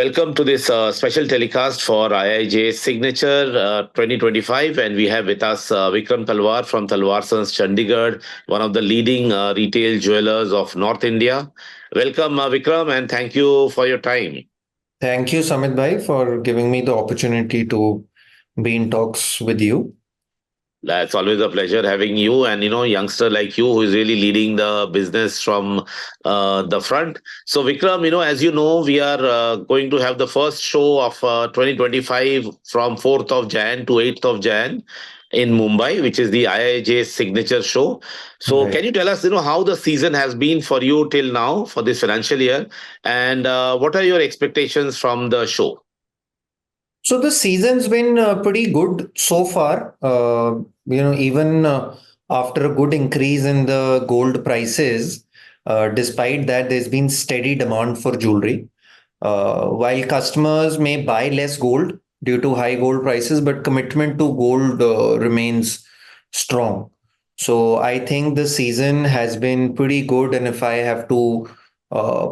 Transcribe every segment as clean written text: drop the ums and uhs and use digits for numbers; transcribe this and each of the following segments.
Welcome to this special telecast for IIJS Signature 2025. And we have with us Vikram Talwar from Talwarsons Chandigarh, one of the leading retail jewelers of North India. Welcome, Vikram, and thank you for your time. Thank you, Samit Bhai, for giving me the opportunity to be in talks with you. It's always a pleasure having you and, youngster like you who is really leading the business from the front. So, Vikram, as you know, we are going to have the first show of 2025 from 4th of Jan to 8th of Jan in Mumbai, which is the IIJS Signature show. So, Right. can you tell us, how the season has been for you till now for this financial year, and what are your expectations from the show? So the season's been pretty good so far. Even after a good increase in the gold prices, despite that, there's been steady demand for jewelry. While customers may buy less gold due to high gold prices, but commitment to gold remains strong. So I think the season has been pretty good. And if I have to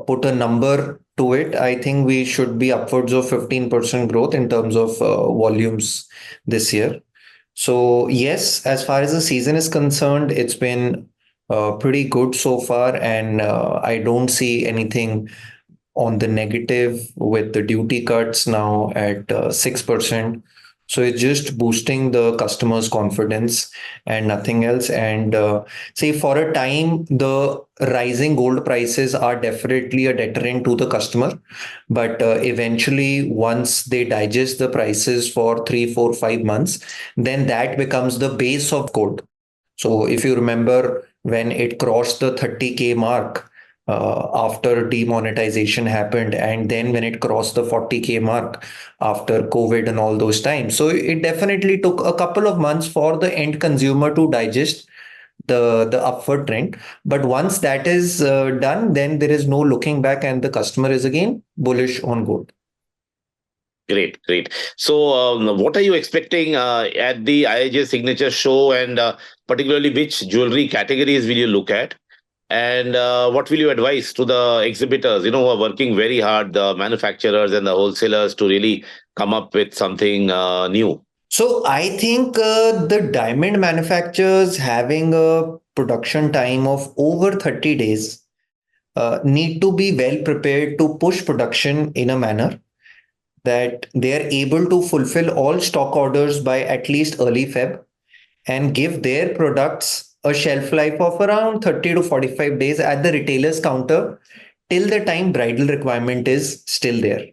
put a number to it, I think we should be upwards of 15% growth in terms of volumes this year. So yes, as far as the season is concerned, it's been pretty good so far, and I don't see anything on the negative with the duty cuts now at 6%. So it's just boosting the customer's confidence and nothing else. And say for a time, the rising gold prices are definitely a deterrent to the customer. But eventually, once they digest the prices for 3, 4, 5 months, then that becomes the base of gold. So if you remember when it crossed the 30K mark, after demonetization happened, and then when it crossed the 40K mark after COVID and all those times. So it definitely took a couple of months for the end consumer to digest the upward trend. But once that is done, then there is no looking back, and the customer is again bullish on gold. Great, great. So, what are you expecting at the IIJ Signature Show, and particularly which jewelry categories will you look at? And what will you advise to the exhibitors, who are working very hard, the manufacturers and the wholesalers, to really come up with something new? So I think the diamond manufacturers having a production time of over 30 days need to be well prepared to push production in a manner that they are able to fulfill all stock orders by at least early Feb, and give their products a shelf life of around 30 to 45 days at the retailer's counter till the time bridal requirement is still there.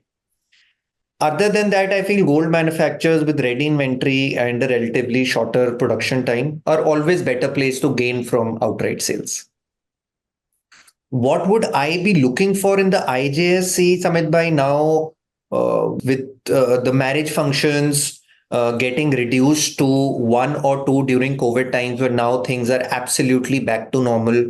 Other than that, I feel gold manufacturers with ready inventory and a relatively shorter production time are always better placed to gain from outright sales. What would I be looking for in the IJSC Summit by now, with the marriage functions getting reduced to one or two during COVID times, where now things are absolutely back to normal?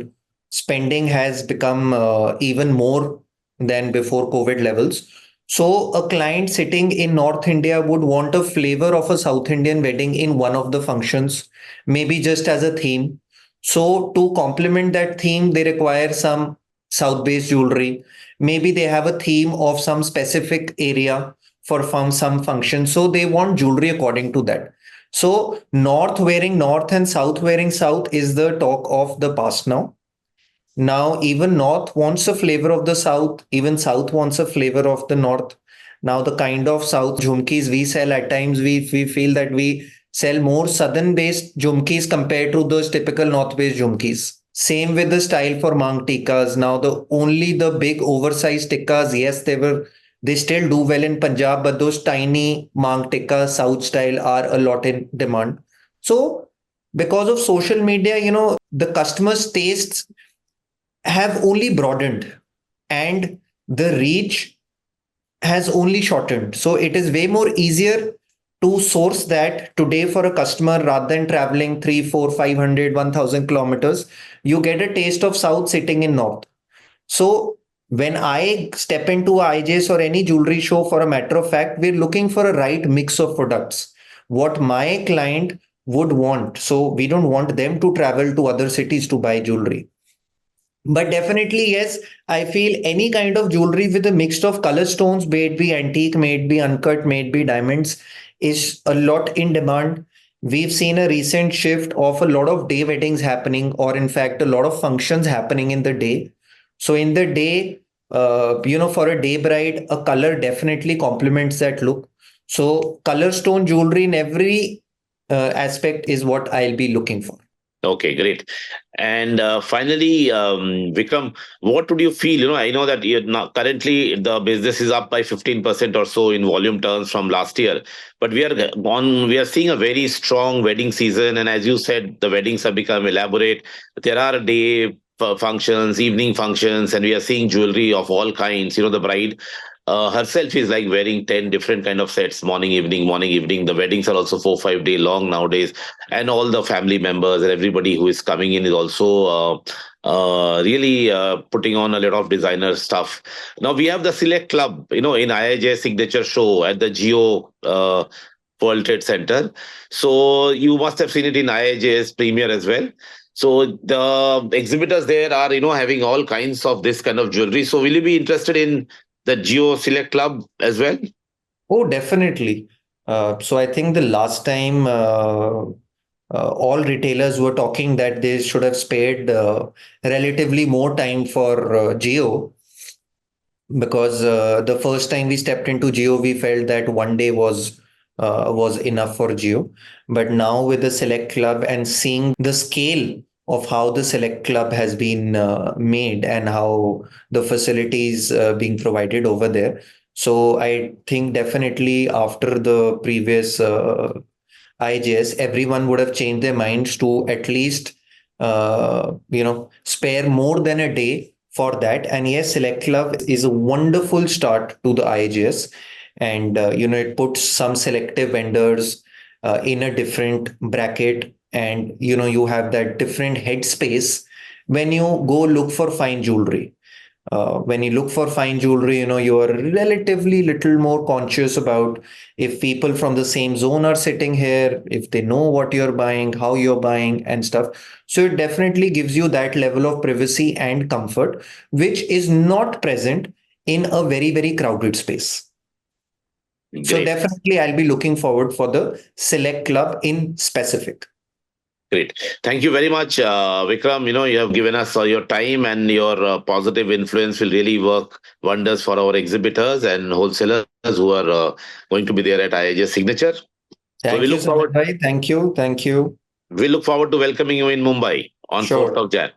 Spending has become even more than before COVID levels. So a client sitting in North India would want a flavor of a South Indian wedding in one of the functions, maybe just as a theme. So to complement that theme, they require some South-based jewelry. Maybe they have a theme of some specific area for some function. So they want jewelry according to that. So North wearing North and South wearing South is the talk of the past now. Now, even North wants a flavor of the South, even South wants a flavor of the North. Now, the kind of South jhumkis we sell, at times we feel that we sell more Southern based jhumkis compared to those typical North based jhumkis. Same with the style for mang tikkas. Now, the big oversized tikkas, yes, they still do well in Punjab, but those tiny mang tikkas, South style, are a lot in demand. So, because of social media, the customers' tastes have only broadened, and the reach has only shortened. So it is way more easier to source that today for a customer rather than traveling 3, 4, 500, 1,000 kilometers. You get a taste of South sitting in North. So when I step into IJS or any jewelry show, for a matter of fact, we're looking for a right mix of products, what my client would want. So we don't want them to travel to other cities to buy jewelry. But definitely, yes, I feel any kind of jewelry with a mix of color stones, may it be antique, may it be uncut, may it be diamonds, is a lot in demand. We've seen a recent shift of a lot of day weddings happening, or in fact, a lot of functions happening in the day. So, in the day, for a day bride, a color definitely complements that look. So, color stone jewelry in every aspect is what I'll be looking for. Okay, great. And finally, Vikram, what would you feel? I know that you're not, currently the business is up by 15% or so in volume terms from last year, but we are seeing a very strong wedding season. And as you said, the weddings have become elaborate. There are day functions, evening functions, and we are seeing jewelry of all kinds. The bride herself is like wearing 10 different kind of sets, morning, evening, morning, evening. The weddings are also 4 5 day long nowadays, and all the family members and everybody who is coming in is also really putting on a lot of designer stuff. Now we have the Select Club, in IIJS Signature show at the Geo World Trade Center. So you must have seen it in IIJS Premier as well. So the exhibitors there are, having all kinds of this kind of jewelry. So will you be interested in the Geo Select Club as well? Oh, definitely. So I think the last time all retailers were talking that they should have spared relatively more time for Geo, because the first time we stepped into Geo, we felt that one day was enough for Geo. But now with the Select Club and seeing the scale of how the Select Club has been made and how the facilities being provided over there, so I think definitely after the previous IJS, everyone would have changed their minds to at least spare more than a day for that. And yes, Select Club is a wonderful start to the IIJS, and it puts some selective vendors in a different bracket, and you have that different headspace when you go look for fine jewelry. When you look for fine jewelry, you are relatively little more conscious about if people from the same zone are sitting here, if they know what you're buying, how you're buying, and stuff. So it definitely gives you that level of privacy and comfort, which is not present in a very, very crowded space. So Great. definitely, I'll be looking forward for the Select Club in specific. Great. Thank you very much, Vikram. You have given us your time, and your positive influence will really work wonders for our exhibitors and wholesalers who are going to be there at IIJS Signature. So Thank you, Samit bhai. Thank you. Thank you. we look forward to welcoming you in Mumbai on 4th Sure. of Jan.